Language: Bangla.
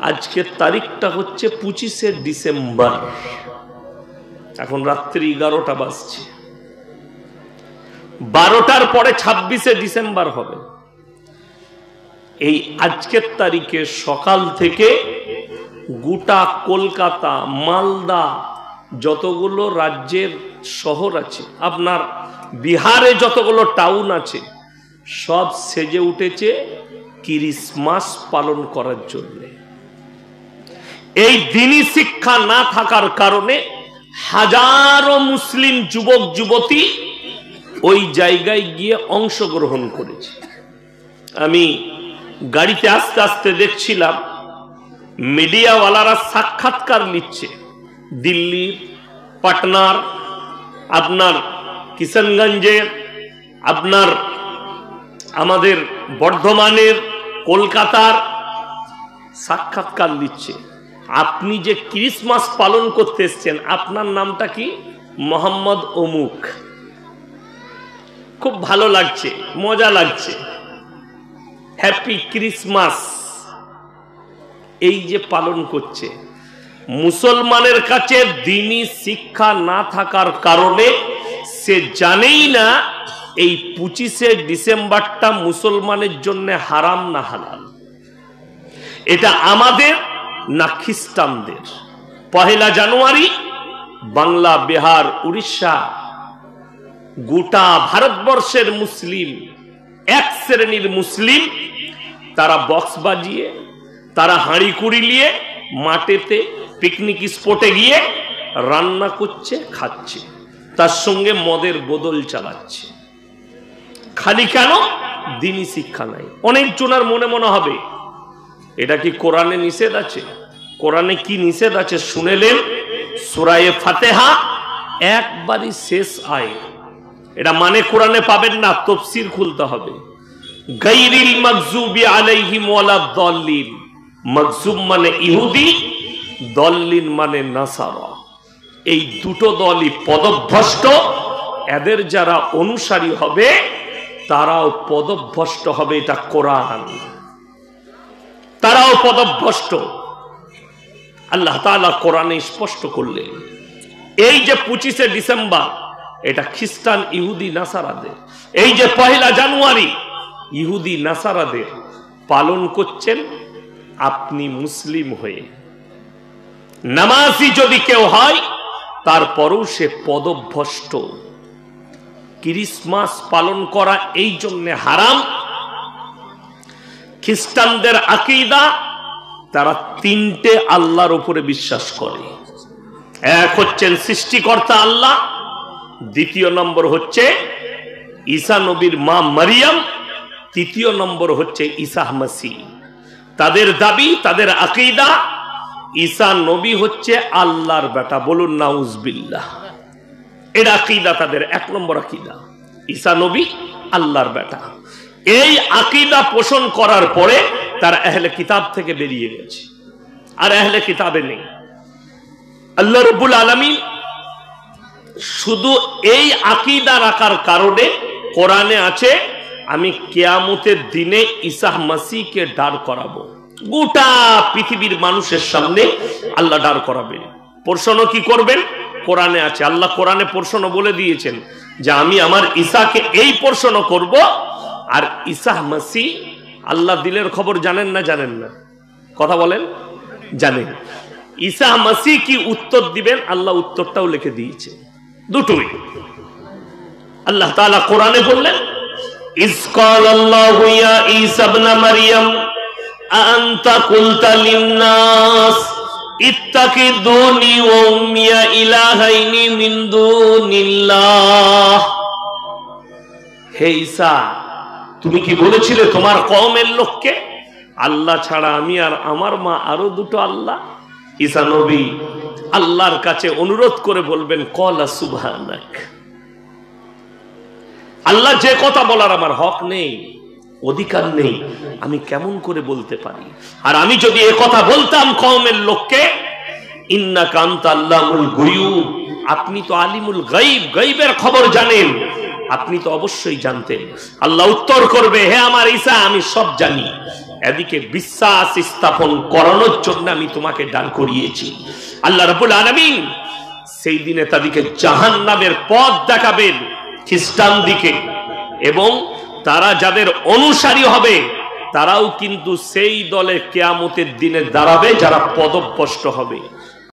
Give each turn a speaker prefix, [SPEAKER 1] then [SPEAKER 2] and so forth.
[SPEAKER 1] আজকের তারিখটা হচ্ছে 25শে ডিসেম্বর, এখন রাত্রি 11টা বাজছে। 12টার পরে 26শে ডিসেম্বর হবে। এই আজকের তারিখে সকাল থেকে গোটা কলকাতা, মালদা, যতগুলো রাজ্যের শহর আছে, আপনার বিহারে যতগুলো টাউন আছে, সব সেজে উঠেছে ক্রিসমাস পালন করার জন্য। এই দিনী শিক্ষা না থাকার কারণে হাজারো মুসলিম যুবক যুবতী ওই জায়গায় গিয়ে অংশগ্রহণ করেছে। আমি গাড়িতে আস্তে আস্তে দেখছিলাম মিডিয়াওয়ালারা সাক্ষাৎকার নিচ্ছে দিল্লির, পাটনার, আপনার কিষানগঞ্জের, আপনার আমাদের বর্ধমানের, কলকাতার সাক্ষাৎকার নিচ্ছে। আপনি যে ক্রিসমাস পালন করতে এসছেন, আপনার নামটা কি? মোহাম্মদ অমুক। খুব ভালো লাগছে, মজা লাগছে, হ্যাপি ক্রিসমাস। এই যে পালন করছে, মুসলমানের কাছে দ্বীনি শিক্ষা না থাকার কারণে সে জানেই না এই 25শে ডিসেম্বরটা মুসলমানের জন্য হারাম না হালাল, এটা আমাদের না খ্রিস্টানদের। 1 জানুয়ারি বাংলা, বিহার, উড়িষ্যা, গোটা ভারতবর্ষের মুসলিম, এক শ্রেণীর মুসলিম, তারা বক্স বাজিয়ে, তারা হাঁড়ি কুড়ি নিয়ে মাঠেতে পিকনিক স্পটে গিয়ে রান্না করছে, খাচ্ছে, তার সঙ্গে মদের বোতল চালাচ্ছে। খালি কেন? দ্বীনি শিক্ষা নাই। অনেক জনের মনে মনে হবে এটা কি কোরআনে নিষেধ আছে? কোরআনে কি নিষেধ আছে শুনেলেন? সূরা ফাতিহা একবারই শেষ আয়াত। এটা মানে কোরআনে পাবেন না, তাফসীর খুলতে হবে। গায়রিল মাগযুবি আলাইহিম ওয়ালাদ-দাল্লিন। মাগযুব মানে ইহুদি, দল্লিন মানে নাসারা। এই দুটো দলই পদভ্রষ্ট। এদের যারা অনুসারী হবে তারাও পদভ্রষ্ট হবে, এটা কোরআন। তারাও পদভ্রষ্ট। আল্লাহ তাআলা কোরআনে স্পষ্ট করলেন। এই যে 25শে ডিসেম্বর, এটা খ্রিস্টান, ইহুদি, নাসারাদের। এই যে 1 জানুয়ারি ইহুদি, নাসারাদের পালন করছেন আপনি মুসলিম হয়ে। নামাজি যদি কেউ হয় তারপরও সে পদভ্রষ্ট। ক্রিসমাস পালন করা এই জন্য হারাম। খ্রিস্টানদের আকীদা, তারা 3টে আল্লাহর উপরে বিশ্বাস করে। এক হচ্ছেন সৃষ্টিকর্তা আল্লাহ, দ্বিতীয় নম্বর হচ্ছে ঈসা নবীর মা মারিয়াম, তৃতীয় নম্বর হচ্ছে ঈসা মসীহ। তাদের দাবি, তাদের আকীদা, ঈসা নবী হচ্ছে আল্লাহর বেটা। বলুন নাউজুবিল্লাহ। এর আকীদা তাদের 1 নম্বর আকীদা, ঈসা নবী আল্লাহর বেটা। এই আকীদা পোষণ করার পরে তারা আহলে কিতাব থেকে বেরিয়ে গেছে, আর আহলে কিতাবে নেই। আল্লাহ রাব্বুল আলামিন শুধু এই আকীদা রাখার কারণে কোরআনে আছে, আমি কিয়ামতের দিনে ঈসা মসীহকে দাঁড় করাবো। গোটা পৃথিবীর মানুষের সামনে আল্লাহ দাঁড় করাবেন। প্রশ্ন কি করবেন? কোরআনে আছে। আল্লাহ কোরআনে প্রশ্ন বলে দিয়েছেন যে আমি আমার ঈসাকে এই প্রশ্ন করব। আর ঈসা মসীহ, আল্লাহ দিলের খবর জানেন না? জানেন না? কথা বলেন। জানেন। ঈসা মসীহ কি উত্তর দিবেন? আল্লাহ উত্তরটাও লিখে দিয়েছে, দুটোই। আল্লাহ তাআলা কোরআনে বললেন, ইয ক্বালাল্লাহু ইয়া ঈসা ইবনে মারইয়াম আনতা কুলতা লিন-নাস ইত্তাকিদুনি ওয়া উম্মিয়া ইলাহাইনি মিন দুনিল্লাহ। হে ঈসা, তুমি কি বলেছিলে তোমার কওমের লোককে আল্লাহ ছাড়া আমি আর আমার মা আরো দুটো আল্লাহ? ঈসা নবী আল্লাহর কাছে অনুরোধ করে বলবেন, ক্বালা সুবহানাক। আল্লাহ, যে কথা বলার আমার হক নেই, অধিকার নেই, আমি কেমন করে বলতে পারি? আর আমি যদি এ কথা বলতাম কওমের লোককে, ইন্নাকা আনতা আল্লামুল গুয়ুব, আপনি তো আলিমুল গায়ব, গায়বের খবর জানেন, আপনি তো অবশ্যই জানতেন। আল্লাহ উত্তর করবে, হে আমার ঈসা, আমি সব জানি, এদিকে বিশ্বাস স্থাপন করানোর জন্য আমি তোমাকে দান করিয়েছি। আল্লাহ রাব্বুল আলামিন সেই দিনে তাদেরকে জাহান্নামের পথ দেখাবেন খ্রিস্টান দিকে, এবং তারা যাদের অনুসারী হবে তারাও কিন্তু সেই দলে কিয়ামতের দিনে দাঁড়াবে যারা পদভ্রষ্ট হবে।